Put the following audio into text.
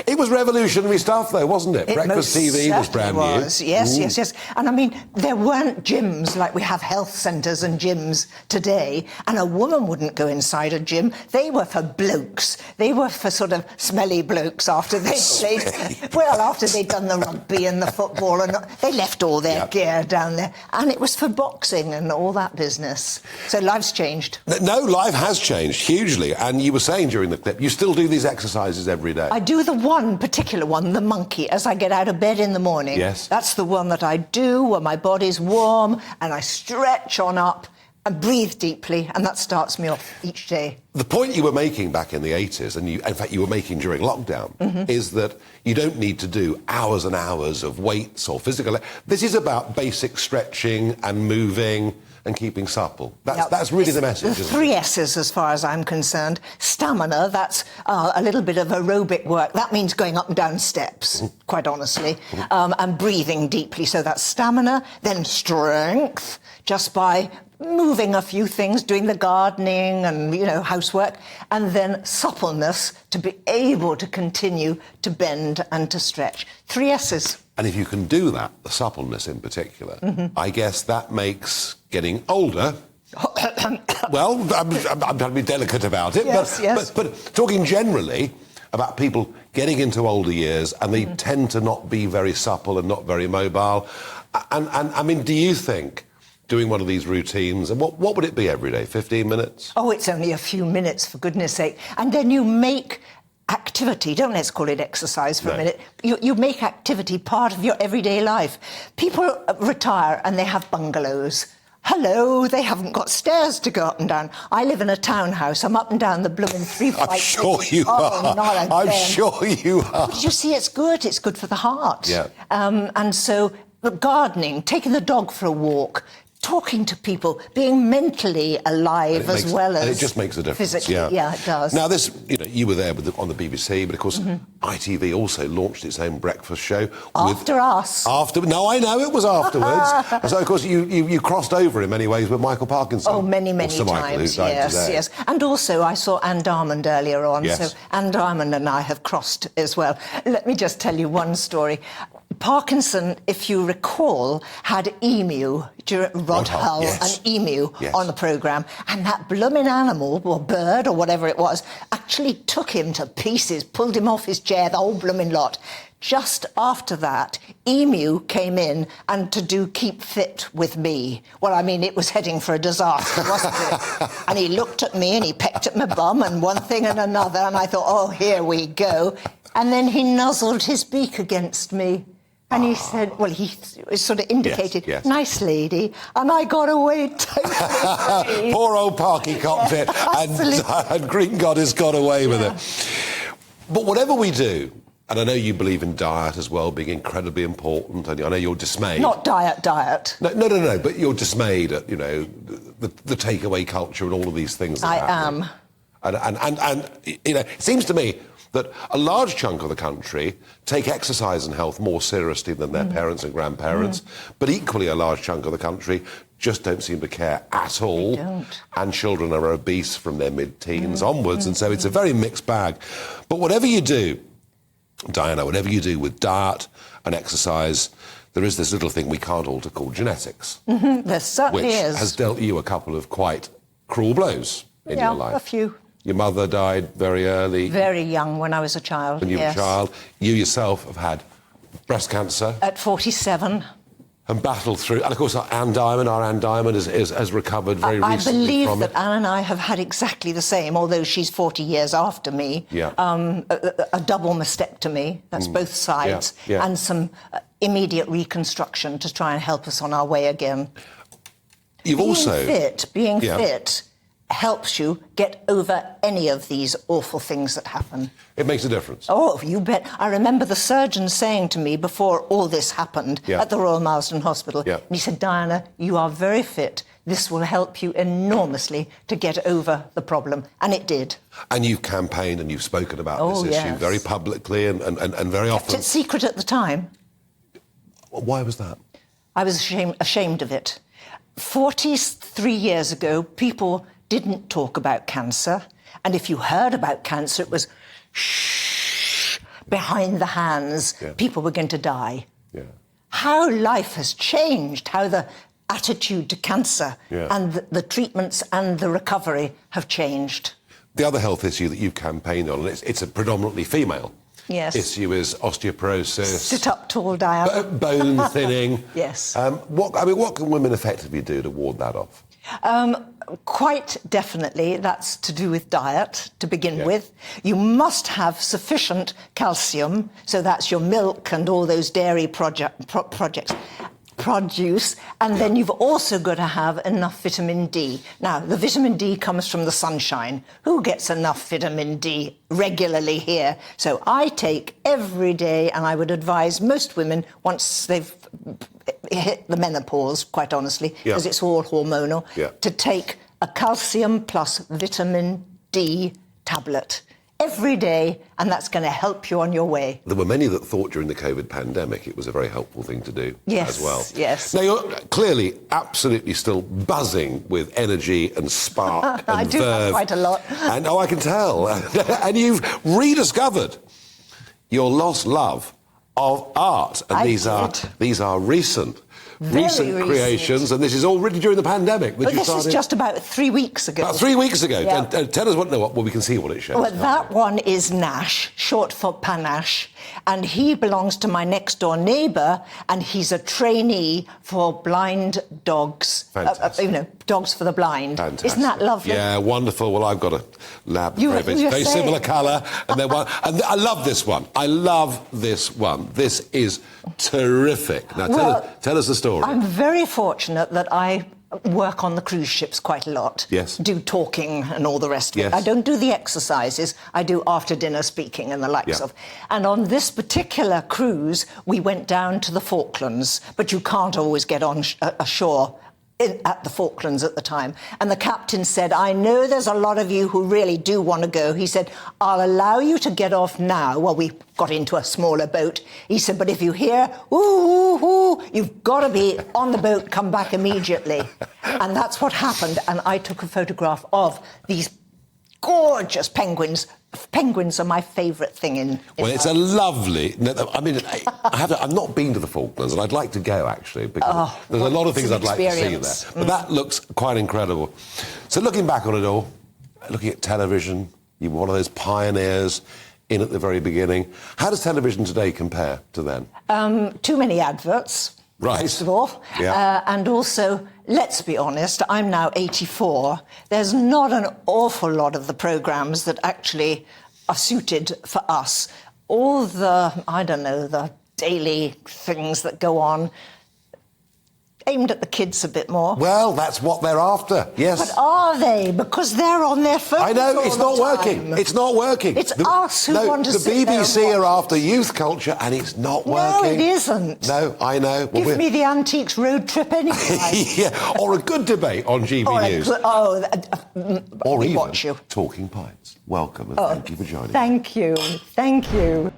It was revolutionary stuff, though, wasn't it? Breakfast TV was brand new. Yes. And I mean, there weren't gyms like we have health centres and gyms today, and a woman wouldn't go inside a gym. They were for blokes. They were for sort of smelly blokes after they'd played. Well, after they'd done the rugby and the football, and they left all their gear down there. And it was for boxing and all that business. So life's changed. No, life has changed hugely. And you were saying during the clip, you still do these exercises every day. I do the one particular one, the monkey, as I get out of bed in the morning. Yes. That's the one that I do when my body's warm and I stretch on up and breathe deeply, and that starts me off each day. The point you were making back in the 80s, and in fact you were making during lockdown, is that you don't need to do hours and hours of weights or physical... This is about basic stretching and moving and keeping supple. That's really the message, The three S's, as far as I'm concerned. Stamina, that's a little bit of aerobic work. That means going up and down steps, quite honestly, and breathing deeply. So that's stamina. Then strength, just by moving a few things, doing the gardening and, housework. And then suppleness, to be able to continue to bend and to stretch. Three S's. And if you can do that, the suppleness in particular, I guess that makes getting older... well, I'm trying to be delicate about it, but talking generally about people getting into older years and they tend to not be very supple and not very mobile. And I mean, do you think doing one of these routines, and what would it be every day, 15 minutes? Oh, it's only a few minutes, for goodness sake. And then you make... activity, don't let's call it exercise for a minute. You make activity part of your everyday life. People retire and they have bungalows. Hello, they haven't got stairs to go up and down. I live in a townhouse. I'm up and down the blooming 3 flights. I'm sure you are. I'm sure you are. But you see, it's good. It's good for the heart. Yeah. And so gardening, taking the dog for a walk, talking to people, being mentally alive as well as... And it just makes a difference. Physically, yeah, it does. Now, this, you were there on the BBC, but of course, ITV also launched its own breakfast show. After us. No, I know, it was afterwards. And so, of course, you crossed over in many ways with Michael Parkinson. Oh, many Sir times, Michael, who died today. Yes. And also, I saw Anne Diamond earlier on, yes. So Anne Diamond and I have crossed as well. Let me just tell you one story. Parkinson, if you recall, had emu, Rod Hull, yes. an emu on the programme, and that blooming animal, or bird, or whatever it was, actually took him to pieces, pulled him off his chair, the whole blooming lot. Just after that, Emu came in and to do Keep Fit with me. Well, I mean, it was heading for a disaster, wasn't it? And he looked at me and he pecked at my bum and one thing and another, and I thought, oh, here we go. And then he nuzzled his beak against me. And he said, well, he sort of indicated, nice lady, and I got away totally free. Poor old Parky copped it, and Green Goddess got away with it. But whatever we do, and I know you believe in diet as well, being incredibly important, and I know you're dismayed. Not diet. No, but you're dismayed at, the takeaway culture and all of these things that I happen. And it seems to me that a large chunk of the country take exercise and health more seriously than their parents and grandparents, but equally a large chunk of the country just don't seem to care at all. They don't. And children are obese from their mid-teens onwards, and so it's a very mixed bag. But whatever you do, Diana, whatever you do with diet and exercise, there is this little thing we can't alter called genetics. There certainly is. Which has dealt you a couple of quite cruel blows in your life. Yeah, a few. Your mother died very early. Very young, when I was a child, When you were a child. You yourself have had breast cancer. At 47. And battled through. And, of course, our Anne Diamond has recovered very recently from it. I believe that Anne and I have had exactly the same, although she's 40 years after me. Yeah. A double mastectomy, that's both sides, and some immediate reconstruction to try and help us on our way again. Being fit helps you get over any of these awful things that happen. It makes a difference. Oh, you bet. I remember the surgeon saying to me before all this happened at the Royal Marsden Hospital, and he said, Diana, you are very fit. This will help you enormously to get over the problem. And it did. And you've campaigned and you've spoken about this issue very publicly and very often. Kept it secret at the time. Why was that? I was ashamed of it. 43 years ago, people didn't talk about cancer, and if you heard about cancer, it was shh, behind the hands, people were going to die. Yeah. How life has changed, how the attitude to cancer and the treatments and the recovery have changed. The other health issue that you've campaigned on, and it's a predominantly female issue, is osteoporosis. Sit up tall, Diane. Bone thinning. Yes. What can women effectively do to ward that off? Quite definitely, that's to do with diet, to begin with. You must have sufficient calcium, so that's your milk and all those dairy produce, and then you've also got to have enough vitamin D. Now, the vitamin D comes from the sunshine. Who gets enough vitamin D regularly here? So I take every day, and I would advise most women, once they've hit the menopause, quite honestly, because it's all hormonal, to take a calcium plus vitamin D tablet every day, and that's going to help you on your way. There were many that thought during the COVID pandemic it was a very helpful thing to do as well. Yes. Now, you're clearly absolutely still buzzing with energy and spark and I do verve. have quite a lot. And, I can tell. And you've rediscovered your lost love of art. And these are recent creations, and this is already during the pandemic. But this is just about 3 weeks ago. About 3 weeks ago. Yeah. Tell us well, we can see what it shows. Well, that one is Nash, short for panache, and he belongs to my next-door neighbour, and he's a trainee for blind dogs. Fantastic. Dogs for the blind. Fantastic. Isn't that lovely? Yeah, wonderful. Well, I've got a lab, very similar colour, and and I love this one. I love this one. This is terrific. Now, tell us the story. I'm very fortunate that I work on the cruise ships quite a lot. Yes. Do talking and all the rest of yes. it. I don't do the exercises. I do after-dinner speaking and the likes of. And on this particular cruise, we went down to the Falklands, but you can't always get on ashore at the Falklands at the time. And the captain said, I know there's a lot of you who really do want to go. He said, I'll allow you to get off now. Well, we got into a smaller boat. He said, but if you hear, ooh, ooh, ooh, you've got to be on the boat, come back immediately. And that's what happened. And I took a photograph of these gorgeous penguins. Penguins are my favourite thing in well, it's a lovely... I mean, I've not been to the Falklands, and I'd like to go, actually, because there's a lot of things I'd like to see there. But that looks quite incredible. So looking back on it all, looking at television, you were one of those pioneers in at the very beginning. How does television today compare to then? Too many adverts. Right. First of all. Yeah. And also, let's be honest, I'm now 84. There's not an awful lot of the programmes that actually are suited for us. All the, the daily things that go on, aimed at the kids a bit more. Well, that's what they're after, yes. But are they? Because they're on their phones. I know, it's not working. It's not working. It's us who want to sit there. The BBC are after youth culture, and it's not working. No, it isn't. No, I know. Well, Give me the Antiques road trip anyway. Yeah, or a good debate on GB News. Or even watch you. Talking Pints. Welcome, and thank you for joining us. Thank you. Thank you.